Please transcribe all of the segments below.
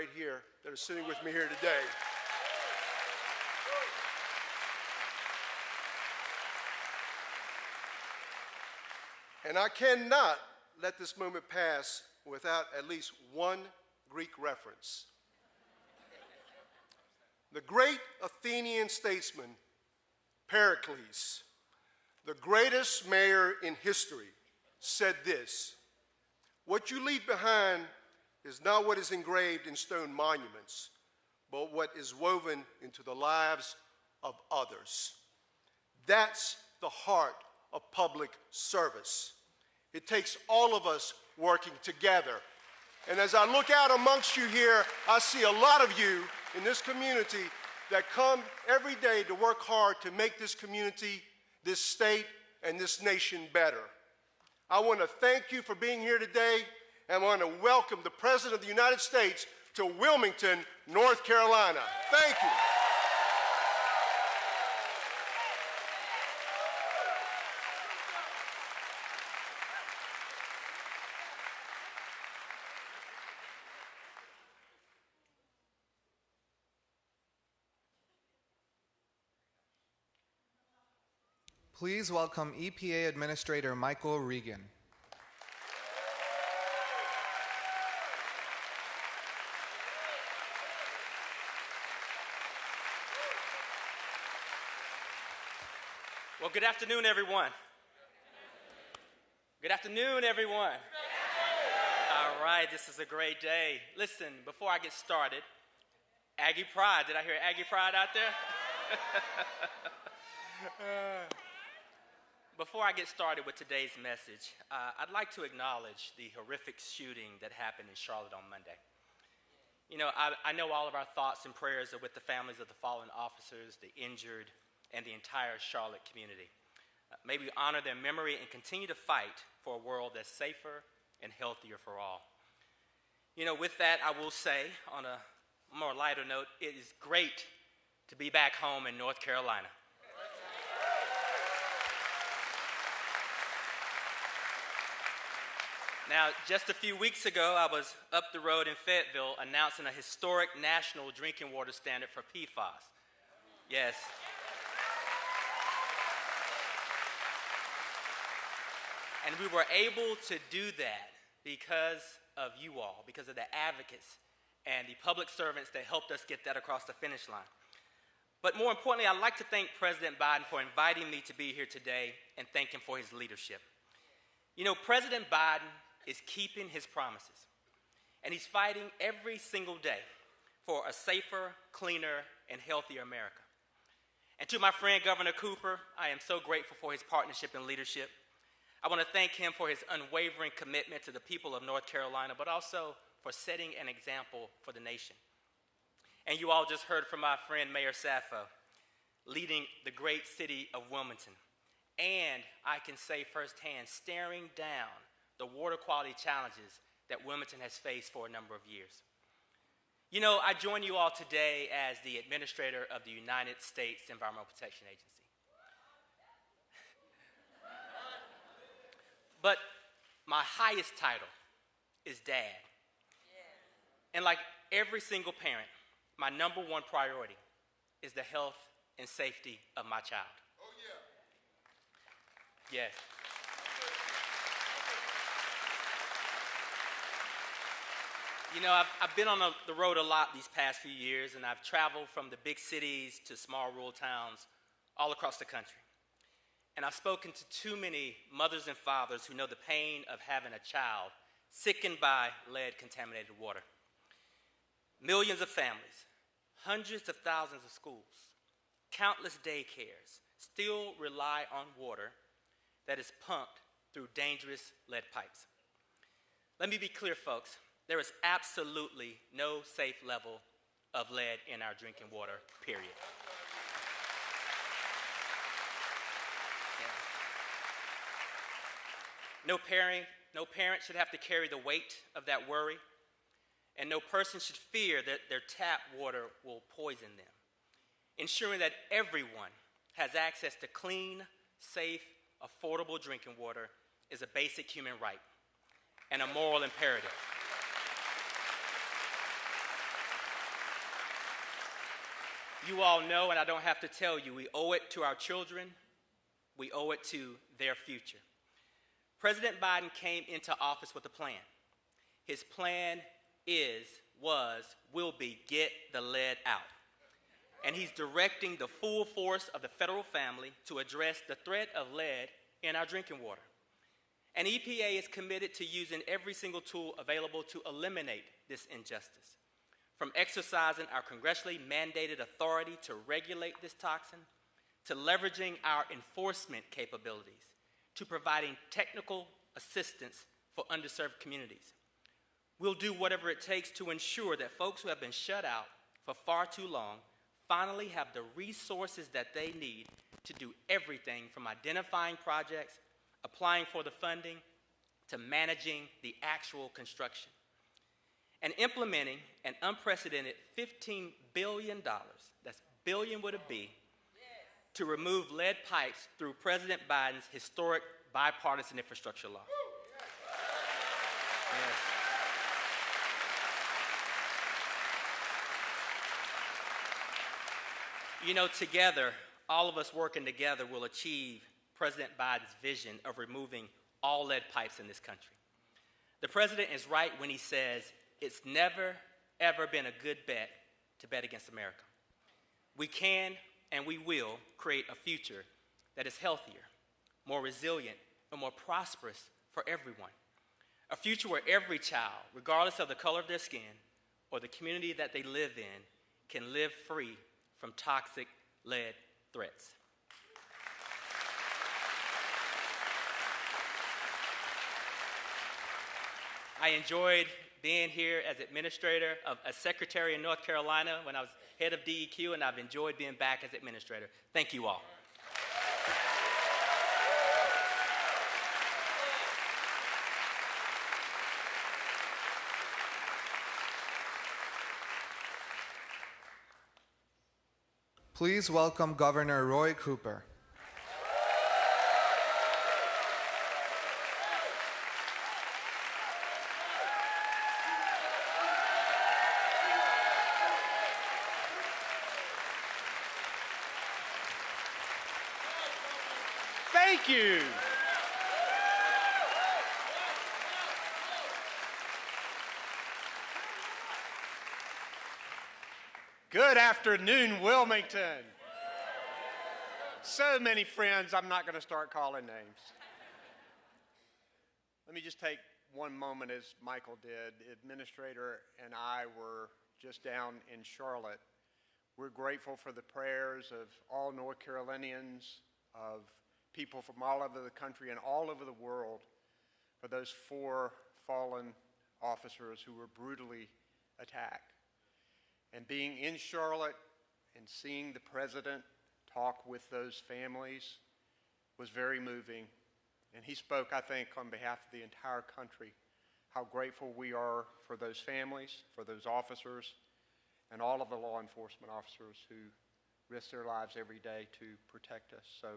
right here that are sitting with me here today. And I cannot let this moment pass without at least one Greek reference. The great Athenian statesman, Pericles, the greatest mayor in history, said this: "What you leave behind is not what is engraved in stone monuments, but what is woven into the lives of others." That's the heart of public service. It takes all of us working together. And as I look out amongst you here, I see a lot of you in this community that come every day to work hard to make this community, this state, and this nation better. I want to thank you for being here today, and I want to welcome the President of the United States to Wilmington, North Carolina. Thank you. Please welcome EPA Administrator Michael Regan. Well, good afternoon, everyone. Good afternoon, everyone. All right, this is a great day. Listen, before I get started, Aggie Pride. Did I hear Aggie Pride out there? Before I get started with today's message, I'd like to acknowledge the horrific shooting that happened in Charlotte on Monday. You know, I know all of our thoughts and prayers are with the families of the fallen officers, the injured, and the entire Charlotte community. May we honor their memory and continue to fight for a world that's safer and healthier for all. You know, with that, I will say, on a more lighter note, it is great to be back home in North Carolina. Now, just a few weeks ago, I was up the road in Fayetteville announcing a historic national drinking water standard for PFAS. Yes. And we were able to do that because of you all, because of the advocates and the public servants that helped us get that across the finish line. But more importantly, I'd like to thank President Biden for inviting me to be here today and thank him for his leadership. You know, President Biden is keeping his promises, and he's fighting every single day for a safer, cleaner, and healthier America. And to my friend, Governor Cooper, I am so grateful for his partnership and leadership. I want to thank him for his unwavering commitment to the people of North Carolina, but also for setting an example for the nation. And you all just heard from my friend, Mayor Sappho, leading the great city of Wilmington. And I can say firsthand, staring down the water quality challenges that Wilmington has faced for a number of years. You know, I join you all today as the administrator of the United States Environmental Protection Agency. But my highest title is Dad. And like every single parent, my number one priority is the health and safety of my child. Oh, yeah. Yes. You know, I've been on the road a lot these past few years, and I've traveled from the big cities to small rural towns all across the country. And I've spoken to too many mothers and fathers who know the pain of having a child sickened by lead-contaminated water. Millions of families, hundreds of thousands of schools, countless daycares still rely on water that is pumped through dangerous lead pipes. Let me be clear, folks. There is absolutely no safe level of lead in our drinking water, period. Yeah. No parent should have to carry the weight of that worry, and no person should fear that their tap water will poison them. Ensuring that everyone has access to clean, safe, affordable drinking water is a basic human right and a moral imperative. You all know, and I don't have to tell you, we owe it to our children. We owe it to their future. President Biden came into office with a plan. His plan will be get the lead out. And he's directing the full force of the federal family to address the threat of lead in our drinking water. And EPA is committed to using every single tool available to eliminate this injustice, from exercising our congressionally mandated authority to regulate this toxin, to leveraging our enforcement capabilities, to providing technical assistance for underserved communities. We'll do whatever it takes to ensure that folks who have been shut out for far too long finally have the resources that they need to do everything from identifying projects, applying for the funding, to managing the actual construction, and implementing an unprecedented $15 billion, that's billion with a B, to remove lead pipes through President Biden's historic bipartisan infrastructure law. Yes. You know, together, all of us working together will achieve President Biden's vision of removing all lead pipes in this country. The president is right when he says it's never, ever been a good bet to bet against America. We can and we will create a future that is healthier, more resilient, and more prosperous for everyone. A future where every child, regardless of the color of their skin or the community that they live in, can live free from toxic lead threats. I enjoyed being here as administrator, as secretary in North Carolina when I was head of DEQ, and I've enjoyed being back as administrator. Thank you all. Please welcome Governor Roy Cooper. Thank you. Good afternoon, Wilmington. So many friends, I'm not going to start calling names. Let me just take one moment, as Michael did. Administrator and I were just down in Charlotte. We're grateful for the prayers of all North Carolinians, of people from all over the country and all over the world, for those 4 fallen officers who were brutally attacked. And being in Charlotte and seeing the president talk with those families was very moving. And he spoke, I think, on behalf of the entire country, how grateful we are for those families, for those officers, and all of the law enforcement officers who risk their lives every day to protect us. So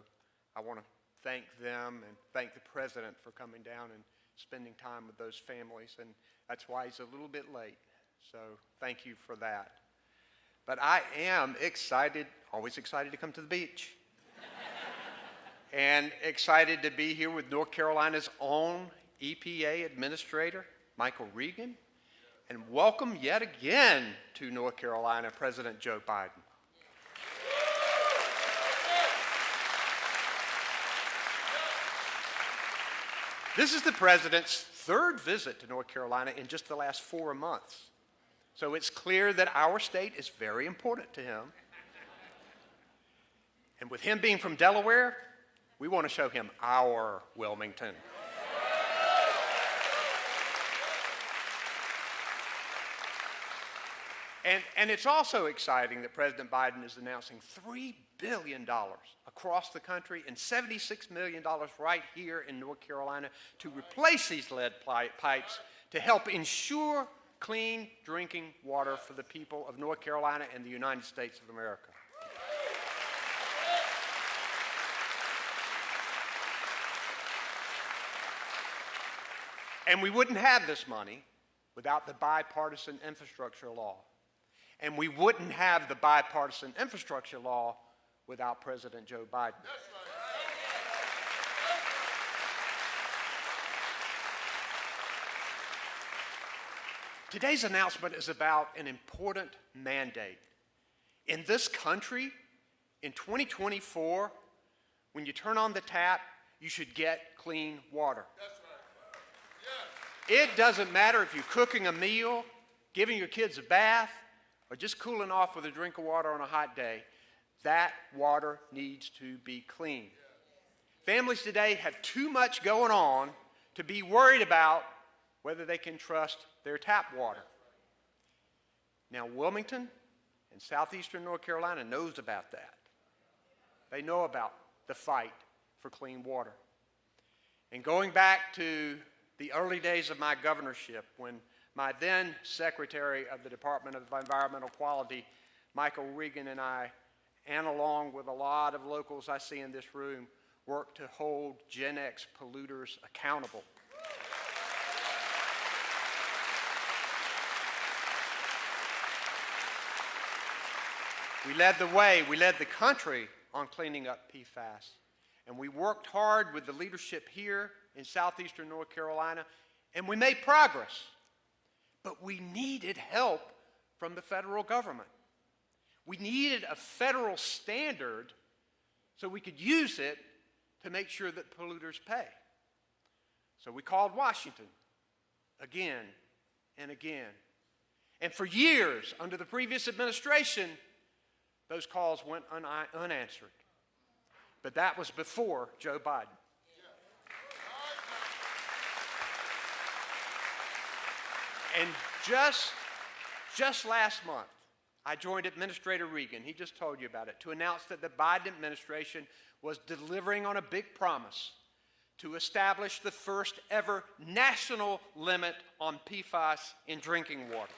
I want to thank them and thank the president for coming down and spending time with those families. And that's why he's a little bit late. So thank you for that. But I am excited, always excited to come to the beach. And excited to be here with North Carolina's own EPA Administrator, Michael Regan. And welcome yet again to North Carolina, President Joe Biden. This is the president's 3rd visit to North Carolina in just the last 4 months. So it's clear that our state is very important to him. And with him being from Delaware, we want to show him our Wilmington. And it's also exciting that President Biden is announcing $3 billion across the country and $76 million right here in North Carolina to replace these lead pipes to help ensure clean drinking water for the people of North Carolina and the United States of America. And we wouldn't have this money without the bipartisan infrastructure law. And we wouldn't have the bipartisan infrastructure law without President Joe Biden. Today's announcement is about an important mandate. In this country, in 2024, when you turn on the tap, you should get clean water. It doesn't matter if you're cooking a meal, giving your kids a bath, or just cooling off with a drink of water on a hot day. That water needs to be clean. Families today have too much going on to be worried about whether they can trust their tap water. Now, Wilmington and southeastern North Carolina knows about that. They know about the fight for clean water. And going back to the early days of my governorship, when my then Secretary of the Department of Environmental Quality, Michael Regan, and I, and along with a lot of locals I see in this room, worked to hold Gen X polluters accountable. We led the way, we led the country on cleaning up PFAS. And we worked hard with the leadership here in southeastern North Carolina, and we made progress. But we needed help from the federal government. We needed a federal standard so we could use it to make sure that polluters pay. So we called Washington again and again. And for years, under the previous administration, those calls went unanswered. But that was before Joe Biden. And just last month, I joined Administrator Regan, he just told you about it, to announce that the Biden administration was delivering on a big promise to establish the first ever national limit on PFAS in drinking water.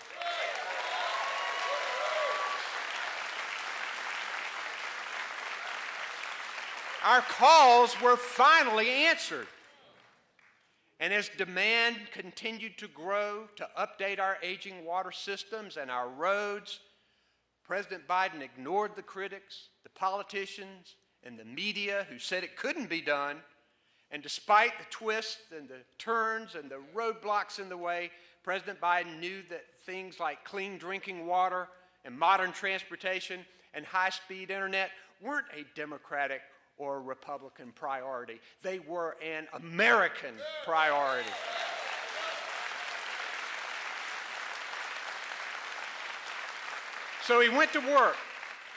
Our calls were finally answered. And as demand continued to grow to update our aging water systems and our roads, President Biden ignored the critics, the politicians, and the media who said it couldn't be done. And despite the twists and the turns and the roadblocks in the way, President Biden knew that things like clean drinking water and modern transportation and high-speed internet weren't a Democratic or a Republican priority. They were an American priority. So he went to work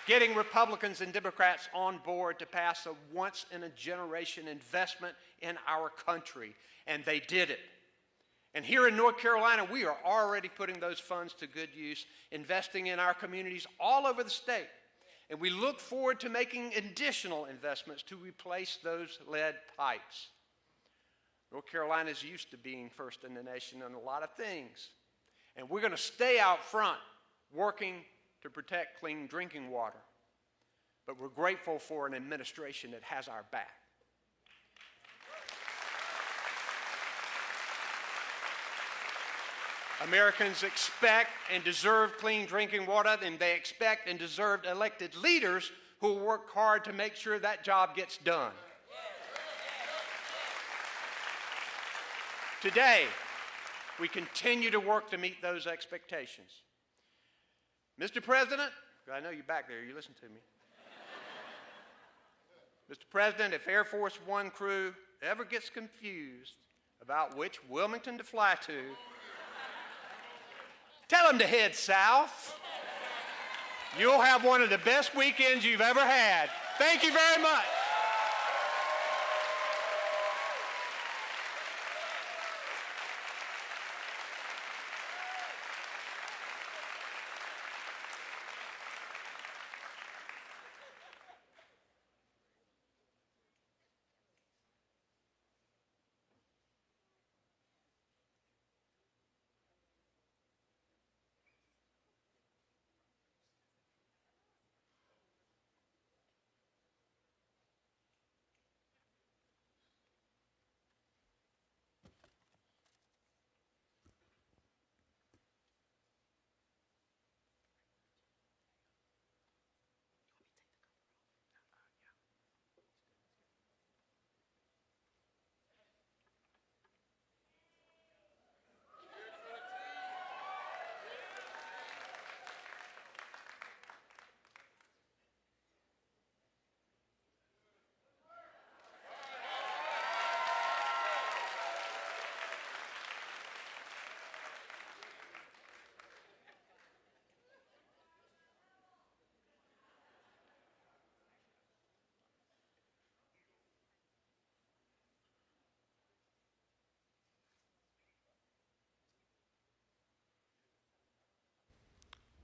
getting Republicans and Democrats on board to pass a once-in-a-generation investment in our country, and they did it. And here in North Carolina, we are already putting those funds to good use, investing in our communities all over the state. And we look forward to making additional investments to replace those lead pipes. North Carolina is used to being first in the nation on a lot of things. And we're going to stay out front working to protect clean drinking water. But we're grateful for an administration that has our back. Americans expect and deserve clean drinking water, and they expect and deserve elected leaders who will work hard to make sure that job gets done. Today, we continue to work to meet those expectations. Mr. President, I know you're back there, you listen to me. Mr. President, if Air Force One crew ever gets confused about which Wilmington to fly to, tell them to head south. You'll have one of the best weekends you've ever had. Thank you very much.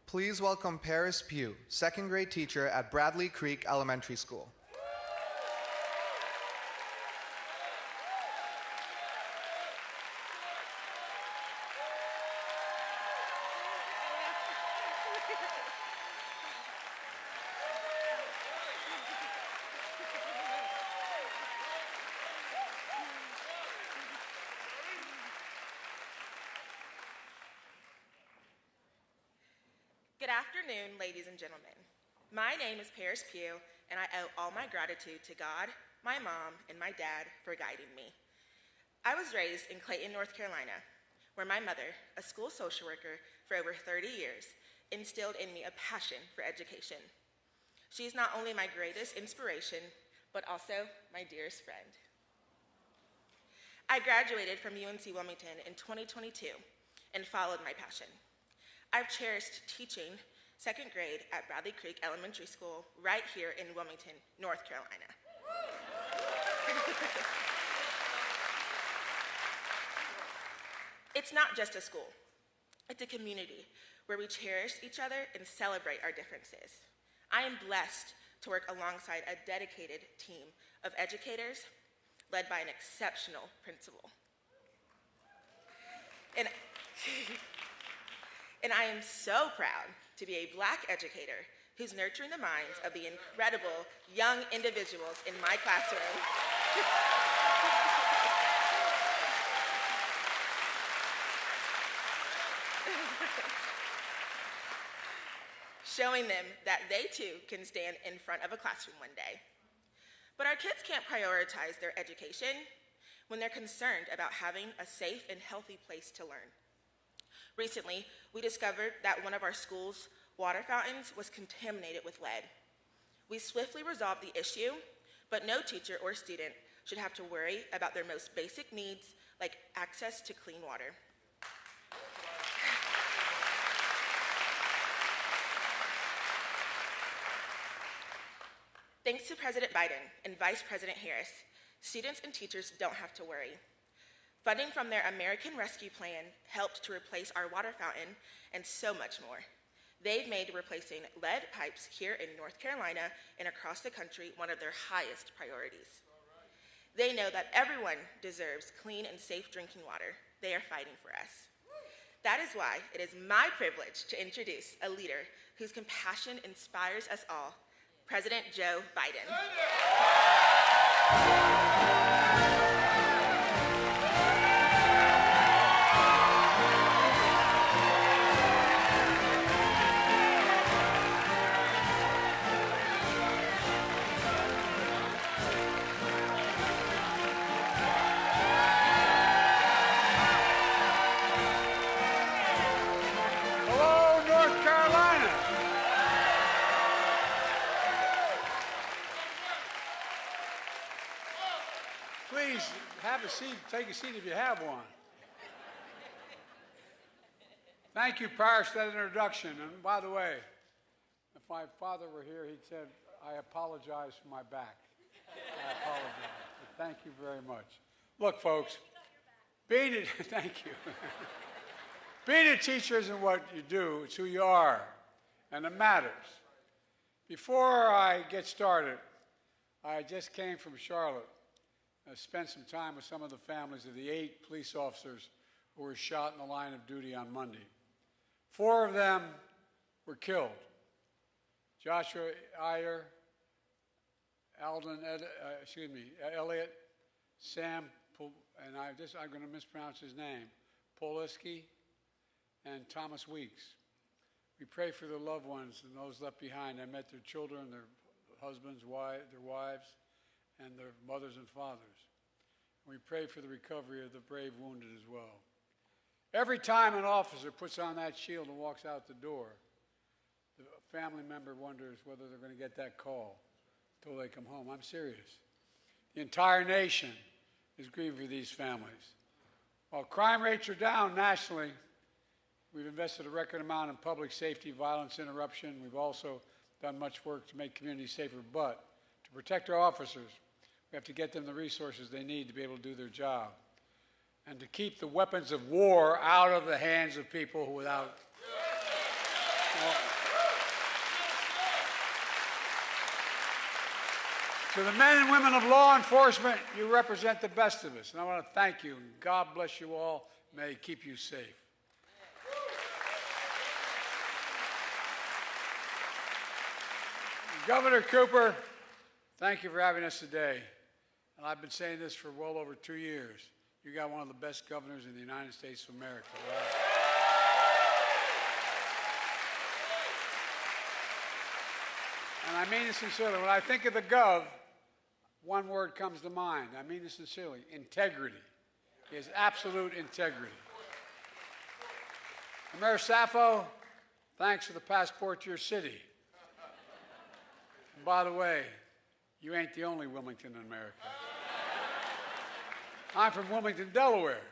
Please welcome Paris Pugh, second grade teacher at Bradley Creek Elementary School. Good afternoon, ladies and gentlemen. My name is Paris Pugh, and I owe all my gratitude to God, my mom, and my dad for guiding me. I was raised in Clayton, North Carolina, where my mother, a school social worker for over 30 years, instilled in me a passion for education. She's not only my greatest inspiration, but also my dearest friend. I graduated from UNC Wilmington in 2022 and followed my passion. I've cherished teaching second grade at Bradley Creek Elementary School right here in Wilmington, North Carolina. It's not just a school. It's a community where we cherish each other and celebrate our differences. I am blessed to work alongside a dedicated team of educators led by an exceptional principal. And I am so proud to be a Black educator who's nurturing the minds of the incredible young individuals in my classroom. Showing them that they too can stand in front of a classroom one day. But our kids can't prioritize their education when they're concerned about having a safe and healthy place to learn. Recently, we discovered that one of our school's water fountains was contaminated with lead. We swiftly resolved the issue, but no teacher or student should have to worry about their most basic needs, like access to clean water. Thanks to President Biden and Vice President Harris, students and teachers don't have to worry. Funding from their American Rescue Plan helped to replace our water fountain and so much more. They've made replacing lead pipes here in North Carolina and across the country one of their highest priorities. They know that everyone deserves clean and safe drinking water. They are fighting for us. That is why it is my privilege to introduce a leader whose compassion inspires us all, President Joe Biden. Hello, North Carolina. Please have a seat, take a seat if you have one. Thank you, Paris, for that introduction. And by the way, if my father were here, he'd said, I apologize for my back. I apologize. But thank you very much. Look, folks, thank you. Being a teacher isn't what you do, it's who you are, and it matters. Before I get started, I just came from Charlotte. I spent some time with some of the families of the 8 police officers who were shot in the line of duty on Monday. 4 of them were killed. Joshua Iyer, Elliot, Sam, and I'm going to mispronounce his name, Poliski, and Thomas Weeks. We pray for their loved ones and those left behind. I met their children, their husbands, their wives, and their mothers and fathers. And we pray for the recovery of the brave wounded as well. Every time an officer puts on that shield and walks out the door, the family member wonders whether they're going to get that call until they come home. I'm serious. The entire nation is grieving for these families. While crime rates are down nationally, we've invested a record amount in public safety, violence interruption. We've also done much work to make communities safer. But to protect our officers, we have to get them the resources they need to be able to do their job and to keep the weapons of war out of the hands of people who without... To the men and women of law enforcement, you represent the best of us, and I want to thank you, and God bless you all. May He keep you safe. Governor Cooper, thank you for having us today. And I've been saying this for well over 2 years. You got one of the best governors in the United States of America. Right? And I mean it sincerely. When I think of the Gov, one word comes to mind. I mean it sincerely. Integrity. He has absolute integrity. And Mayor Sappho, thanks for the passport to your city. And by the way, you ain't the only Wilmington in America. I'm from Wilmington, Delaware.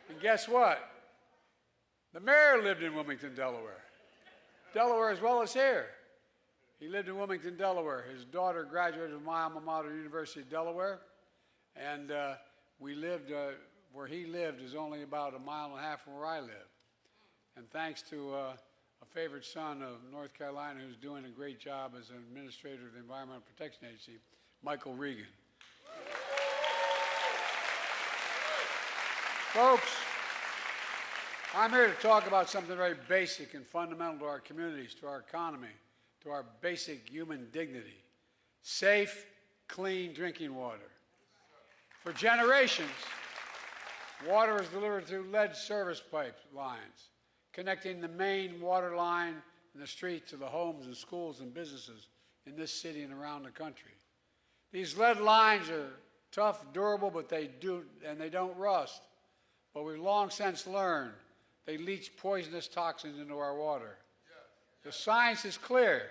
And guess what? The mayor lived in Wilmington, Delaware. Delaware as well as here. He lived in Wilmington, Delaware. His daughter graduated from my alma mater, University of Delaware. And we lived, where he lived is only about 1.5 miles from where I live. And thanks to a favorite son of North Carolina who's doing a great job as an administrator of the Environmental Protection Agency, Michael Regan. Folks, I'm here to talk about something very basic and fundamental to our communities, to our economy, to our basic human dignity. Safe, clean drinking water. For generations, water was delivered through lead service lines, connecting the main water line and the street to the homes and schools and businesses in this city and around the country. These lead lines are tough, durable, but they don't rust. But we've long since learned they leach poisonous toxins into our water. The science is clear.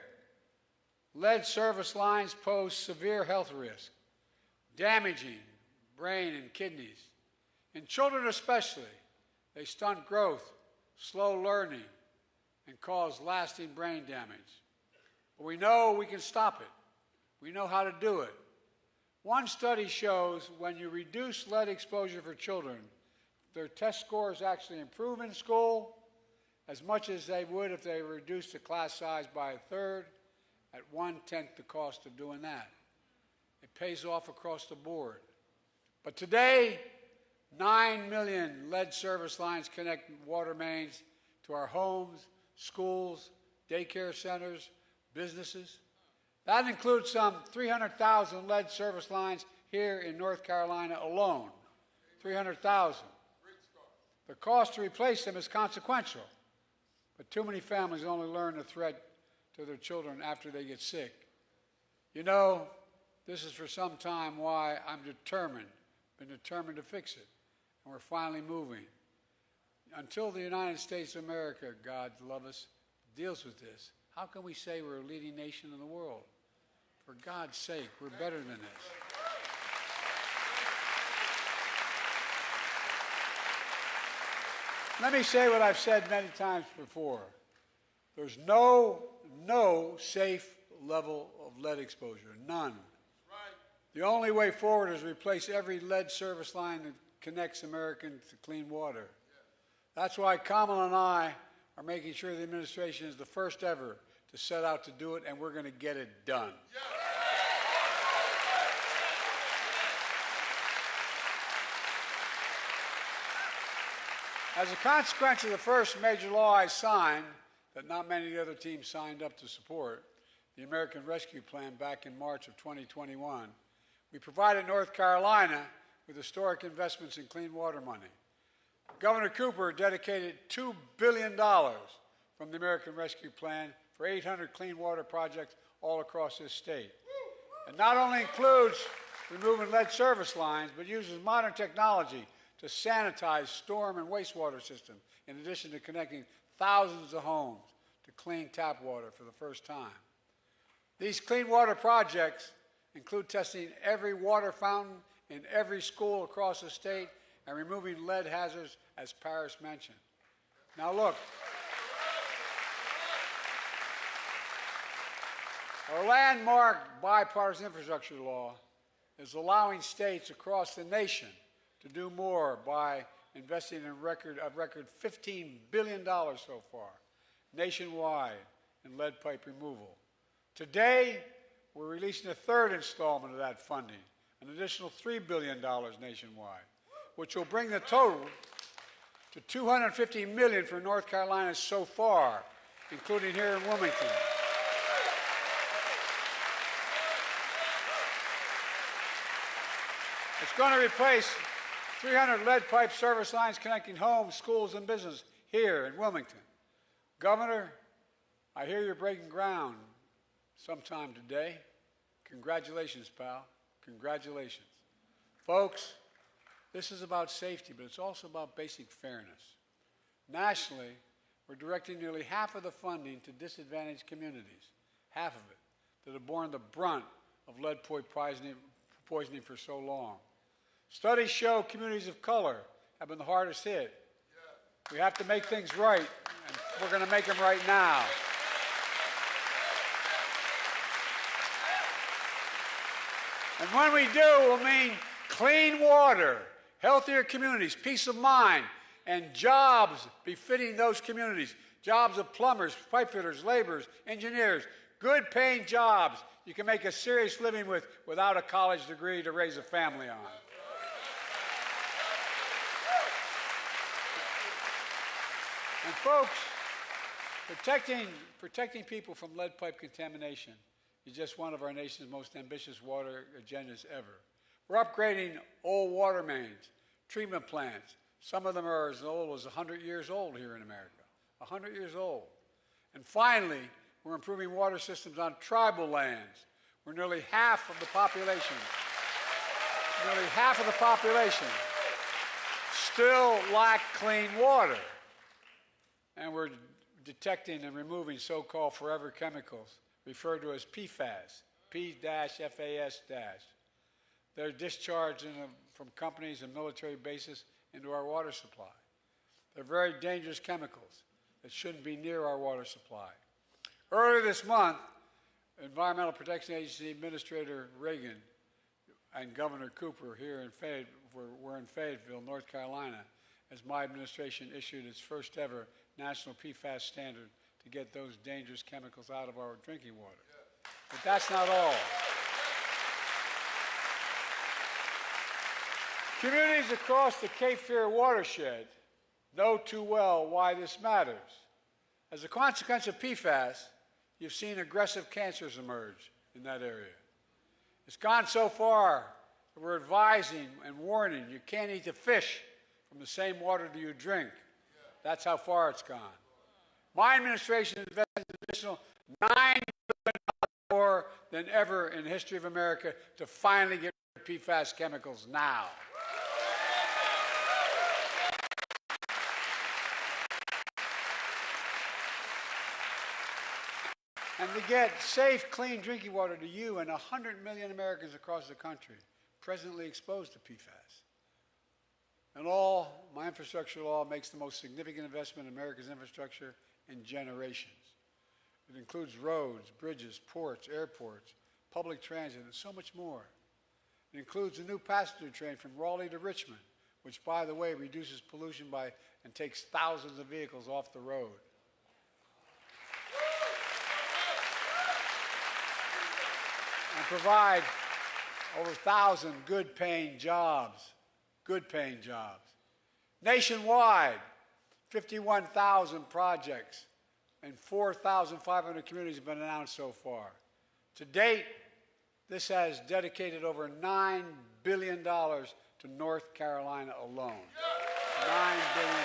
Lead service lines pose severe health risk, damaging brain and kidneys. In children especially, they stunt growth, slow learning, and cause lasting brain damage. But we know we can stop it. We know how to do it. One study shows when you reduce lead exposure for children, their test scores actually improve in school as much as they would if they reduced the class size by 1/3 at 1/10 the cost of doing that. It pays off across the board. But today, 9 million lead service lines connect water mains to our homes, schools, daycare centers, businesses. That includes some 300,000 lead service lines here in North Carolina alone. 300,000. The cost to replace them is consequential, but too many families only learn the threat to their children after they get sick. You know, this is for some time why I'm been determined to fix it, and we're finally moving. Until the United States of America, God love us, deals with this, how can we say we're a leading nation in the world? For God's sake, we're better than this. Let me say what I've said many times before. There's no safe level of lead exposure, none. The only way forward is to replace every lead service line that connects Americans to clean water. That's why Kamala and I are making sure the administration is the first ever to set out to do it, and we're going to get it done. As a consequence of the first major law I signed, that not many of the other teams signed up to support, the American Rescue Plan back in March of 2021, we provided North Carolina with historic investments in clean water money. Governor Cooper dedicated $2 billion from the American Rescue Plan for 800 clean water projects all across this state. It not only includes removing lead service lines, but uses modern technology to sanitize storm and wastewater systems, in addition to connecting thousands of homes to clean tap water for the first time. These clean water projects include testing every water fountain in every school across the state and removing lead hazards, as Paris mentioned. Now look, our landmark bipartisan infrastructure law is allowing states across the nation to do more by investing in a record $15 billion so far. nationwide in lead pipe removal. Today, we're releasing the third installment of that funding, an additional $3 billion nationwide, which will bring the total to $250 million for North Carolina so far, including here in Wilmington. It's going to replace 300 lead pipe service lines connecting homes, schools, and business here in Wilmington. Governor, I hear you're breaking ground sometime today. Congratulations, pal. Congratulations. Folks, this is about safety, but it's also about basic fairness. Nationally, we're directing nearly half of the funding to disadvantaged communities, half of it, that have borne the brunt of lead pipe poisoning for so long. Studies show communities of color have been the hardest hit. We have to make things right, and we're going to make them right now. And when we do, we'll mean clean water, healthier communities, peace of mind, and jobs befitting those communities. Jobs of plumbers, pipe fitters, laborers, engineers, good paying jobs you can make a serious living with without a college degree to raise a family on. And folks, protecting people from lead pipe contamination is just one of our nation's most ambitious water agendas ever. We're upgrading old water mains, treatment plants. Some of them are as old as 100 years old here in America, 100 years old. And finally, we're improving water systems on tribal lands, where nearly half of the population still lack clean water. And we're detecting and removing so-called forever chemicals, referred to as PFAS, P-FAS-. They're discharged from companies and military bases into our water supply. They're very dangerous chemicals that shouldn't be near our water supply. Earlier this month, Environmental Protection Agency Administrator Reagan and Governor Cooper here in were in Fayetteville, North Carolina, as my administration issued its first ever national PFAS standard to get those dangerous chemicals out of our drinking water. But that's not all. Communities across the Cape Fear watershed know too well why this matters. As a consequence of PFAS, you've seen aggressive cancers emerge in that area. It's gone so far that we're advising and warning you can't eat the fish from the same water that you drink. That's how far it's gone. My administration invested an additional $9 billion more than ever in the history of America to finally get rid of PFAS chemicals now. And to get safe, clean drinking water to you and 100 million Americans across the country presently exposed to PFAS. And all, my infrastructure law makes the most significant investment in America's infrastructure in generations. It includes roads, bridges, ports, airports, public transit, and so much more. It includes a new passenger train from Raleigh to Richmond, which, by the way, reduces pollution and takes thousands of vehicles off the road. And provide over 1,000 good-paying jobs. Good-paying jobs. Nationwide, 51,000 projects and 4,500 communities have been announced so far. To date, this has dedicated over $9 billion to North Carolina alone. $9 billion.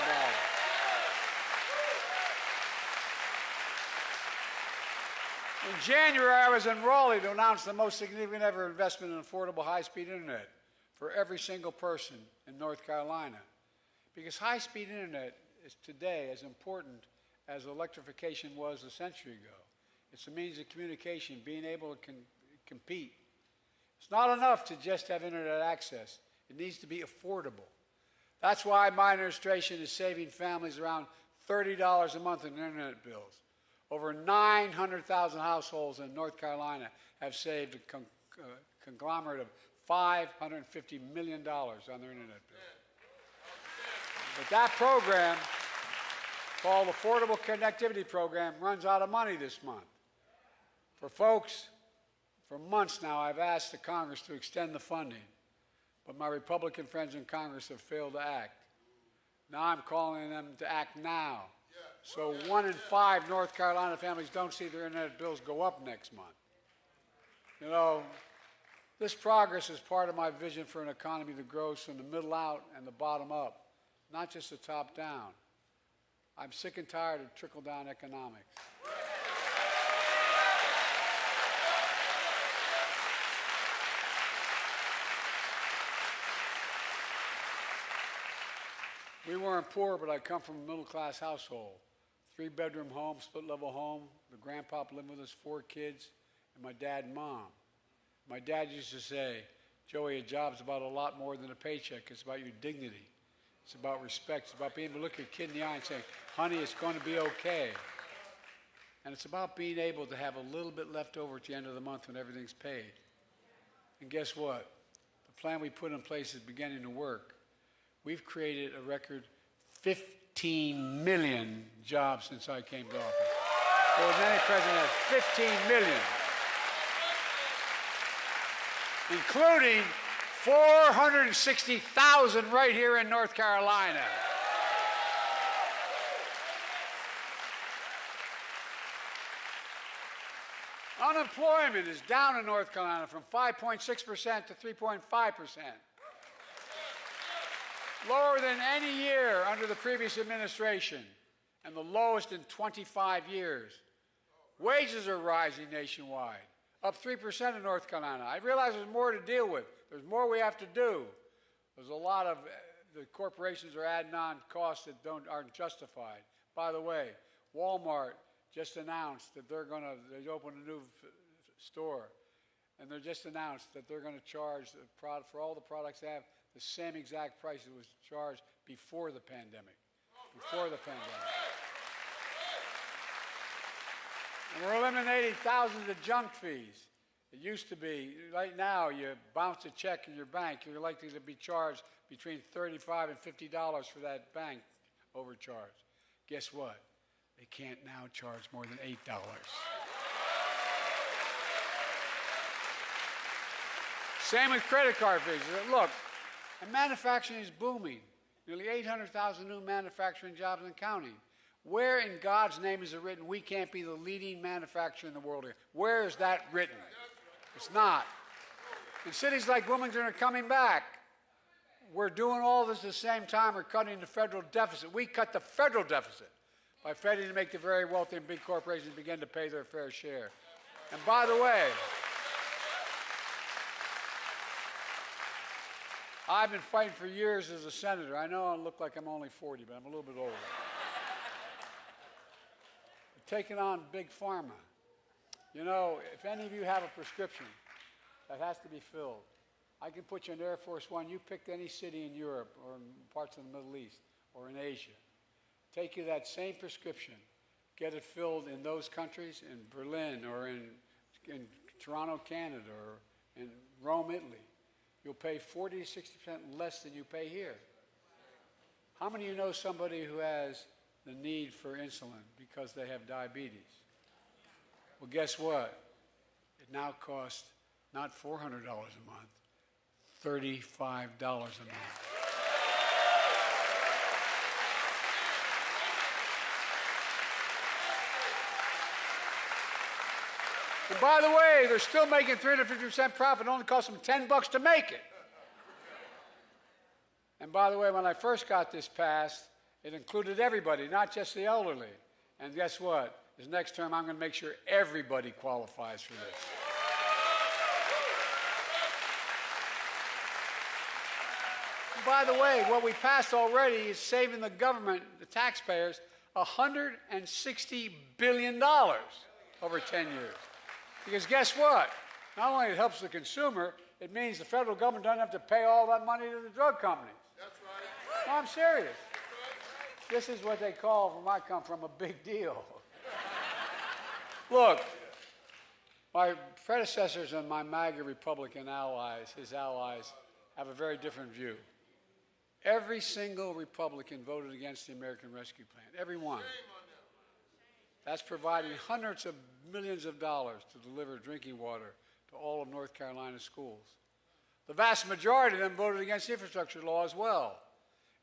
In January, I was in Raleigh to announce the most significant ever investment in affordable high-speed internet for every single person in North Carolina. Because high-speed internet is today as important as electrification was a century ago. It's a means of communication, being able to compete. It's not enough to just have internet access. It needs to be affordable. That's why my administration is saving families around $30 a month in internet bills. Over 900,000 households in North Carolina have saved a conglomerate of $550 million on their internet bill. But that program called Affordable Connectivity Program runs out of money this month. For folks, for months now, I've asked the Congress to extend the funding, but my Republican friends in Congress have failed to act. Now I'm calling them to act now, so 1 in 5 North Carolina families don't see their internet bills go up next month. You know, this progress is part of my vision for an economy that grows from the middle out and the bottom up, not just the top down. I'm sick and tired of trickle-down economics. We weren't poor, but I come from a middle-class household. 3-bedroom home, split-level home. The grandpa lived with us, 4 kids, and my dad and mom. My dad used to say, Joey, a job's about a lot more than a paycheck. It's about your dignity. It's about respect. It's about being able to look your kid in the eye and say, honey, it's going to be okay. And it's about being able to have a little bit left over at the end of the month when everything's paid. And guess what? The plan we put in place is beginning to work. We've created a record 15 million jobs since I came to office. There was any president has 15 million. Including 460,000 right here in North Carolina. Unemployment is down in North Carolina from 5.6% to 3.5%. Lower than any year under the previous administration, and the lowest in 25 years. Wages are rising nationwide, up 3% in North Carolina. I realize there's more to deal with. There's more we have to do. There's a lot of, the corporations are adding on costs that aren't justified. By the way, Walmart just announced that they opened a new store, and they just announced that they're going to charge for all the products they have the same exact price it was charged before the pandemic. Before the pandemic. And we're eliminating thousands of junk fees. It used to be, right now, you bounce a check in your bank, you're likely to be charged between $35 and $50 for that bank overcharge. Guess what? They can't now charge more than $8. Same with credit card fees. Look, and manufacturing is booming. Nearly 800,000 new manufacturing jobs and counting. Where in God's name is it written we can't be the leading manufacturer in the world here? Where is that written? It's not. And cities like Wilmington are coming back. We're doing all this at the same time we're cutting the federal deficit. We cut the federal deficit by failing to make the very wealthy and big corporations begin to pay their fair share. And by the way, I've been fighting for years as a senator. I know I look like I'm only 40, but I'm a little bit older. Taking on big pharma. You know, if any of you have a prescription that has to be filled, I can put you in Air Force One. You pick any city in Europe or in parts of the Middle East or in Asia. Take you that same prescription, get it filled in those countries, in Berlin or in Toronto, Canada, or in Rome, Italy. You'll pay 40 to 60% less than you pay here. How many of you know somebody who has the need for insulin because they have diabetes? Well, guess what? It now costs not $400 a month, $35 a month. And by the way, they're still making 350% profit. It only costs them $10 to make it. And by the way, when I first got this passed, it included everybody, not just the elderly. And guess what? This next term, I'm going to make sure everybody qualifies for this. And by the way, what we passed already is saving the government, the taxpayers, $160 billion over 10 years. Because guess what? Not only it helps the consumer, it means the federal government doesn't have to pay all that money to the drug companies. That's right. No, I'm serious. This is what they call, where I come from, a big deal. Look, my predecessors and my MAGA Republican allies, his allies, have a very different view. Every single Republican voted against the American Rescue Plan. Every one. That's providing hundreds of millions of dollars to deliver drinking water to all of North Carolina schools. The vast majority of them voted against the infrastructure law as well.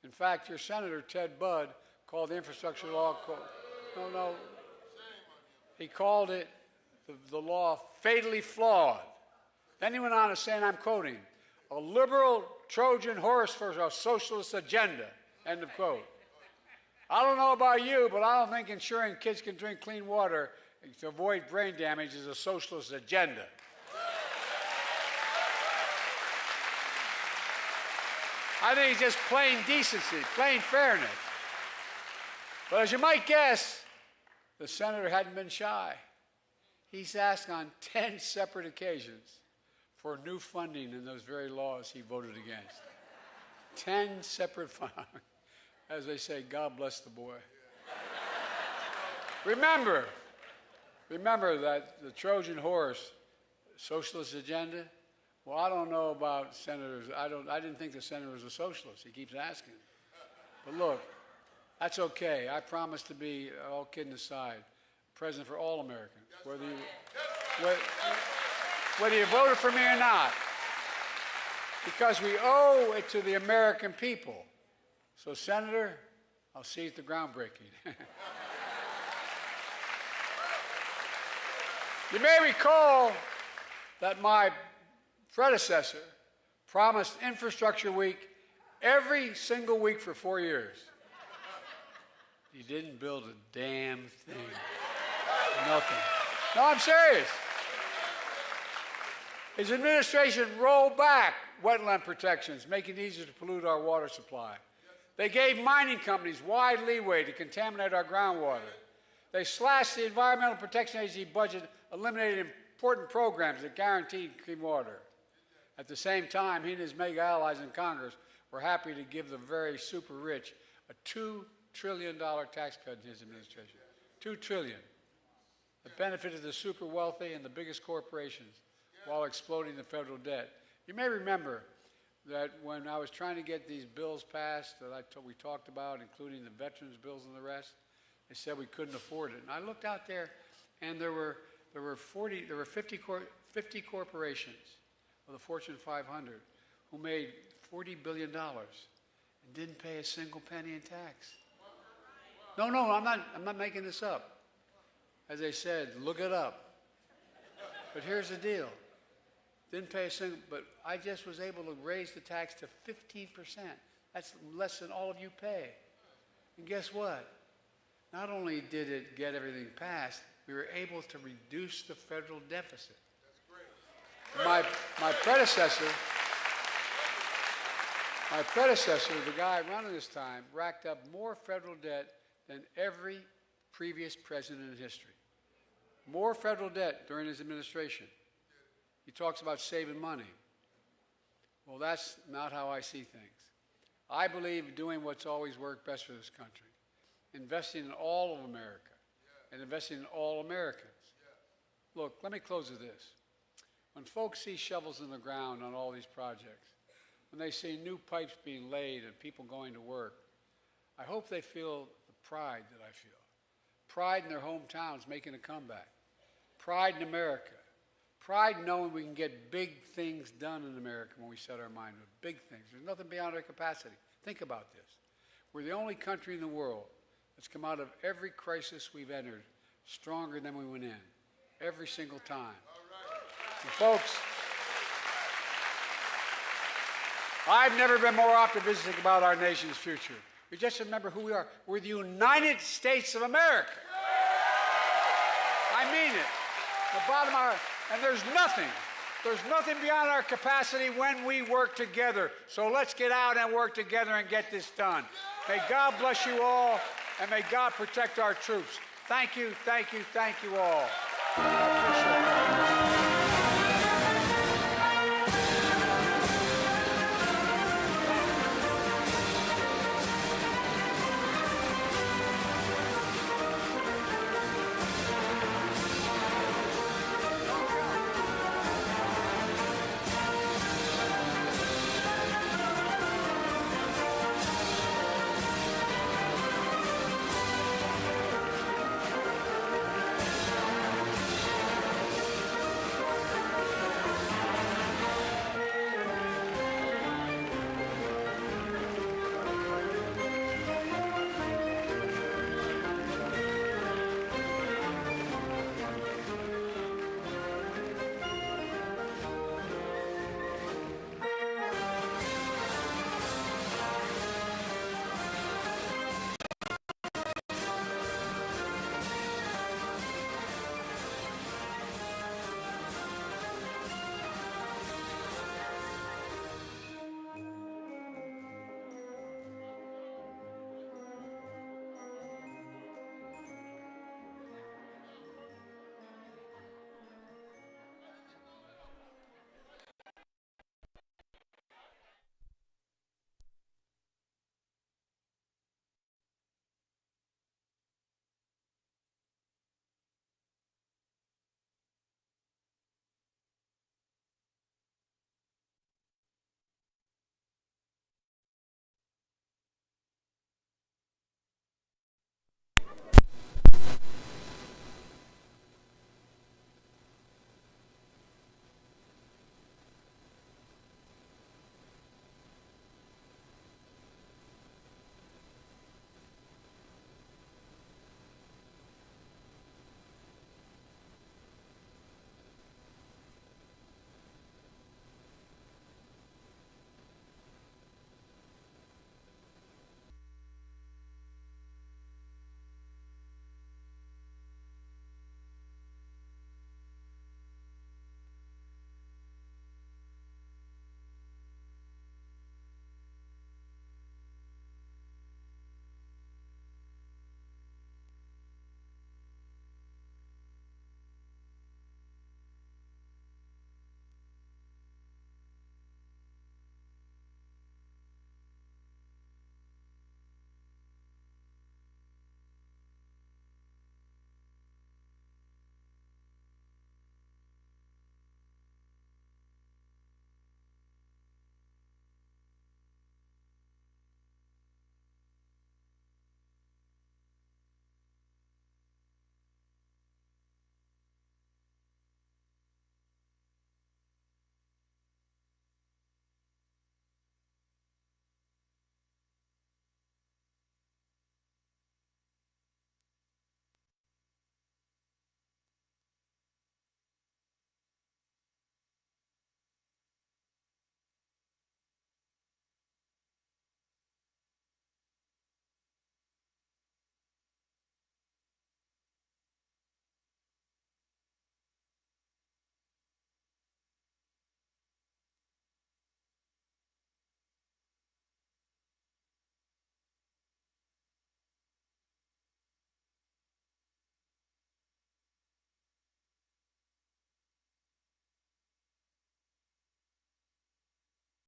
In fact, your Senator, Ted Budd, called the infrastructure law, he called it, the law, fatally flawed. Then he went on to say, and I'm quoting, a liberal Trojan horse for a socialist agenda, end of quote. I don't know about you, but I don't think ensuring kids can drink clean water to avoid brain damage is a socialist agenda. I think it's just plain decency, plain fairness. But as you might guess, the senator hadn't been shy. He's asked on 10 separate occasions for new funding in those very laws he voted against. 10 separate funding. As they say, God bless the boy. Remember that the Trojan horse, socialist agenda. Well, I don't know about senators. I didn't think the senator was a socialist. He keeps asking. But look, that's okay. I promise to be, all kidding aside, president for all Americans, whether you voted for me or not, because we owe it to the American people. So, Senator, I'll see you at the groundbreaking. You may recall that my predecessor promised Infrastructure Week every single week for 4 years. He didn't build a damn thing. Nothing. No, I'm serious. His administration rolled back wetland protections, making it easier to pollute our water supply. They gave mining companies wide leeway to contaminate our groundwater. They slashed the Environmental Protection Agency budget, eliminated important programs that guaranteed clean water. At the same time, he and his mega allies in Congress were happy to give the very super rich a $2 trillion tax cut in his administration. $2 trillion. That benefited the super wealthy and the biggest corporations while exploding the federal debt. You may remember that when I was trying to get these bills passed that we talked about, including the veterans bills and the rest, they said we couldn't afford it. And I looked out there, and there were 50 corporations of the Fortune 500 who made $40 billion and didn't pay a single penny in tax. No, I'm not making this up. As they said, look it up. But here's the deal. Didn't pay a single, but I just was able to raise the tax to 15%. That's less than all of you pay. And guess what? Not only did it get everything passed, we were able to reduce the federal deficit. My predecessor, the guy running this time, racked up more federal debt than every previous president in history. More federal debt during his administration. He talks about saving money. Well, that's not how I see things. I believe doing what's always worked best for this country. Investing in all of America and investing in all Americans. Look, let me close with this. When folks see shovels in the ground on all these projects, when they see new pipes being laid and people going to work, I hope they feel the pride that I feel. Pride in their hometowns making a comeback. Pride in America. Pride in knowing we can get big things done in America when we set our mind to it. Big things. There's nothing beyond our capacity. Think about this. We're the only country in the world that's come out of every crisis we've entered stronger than we went in. Every single time. And folks, I've never been more optimistic about our nation's future. We just remember who we are. We're the United States of America. I mean it. The bottom of our, and there's nothing beyond our capacity when we work together. So let's get out and work together and get this done. May God bless you all, and may God protect our troops. Thank you all. I appreciate it.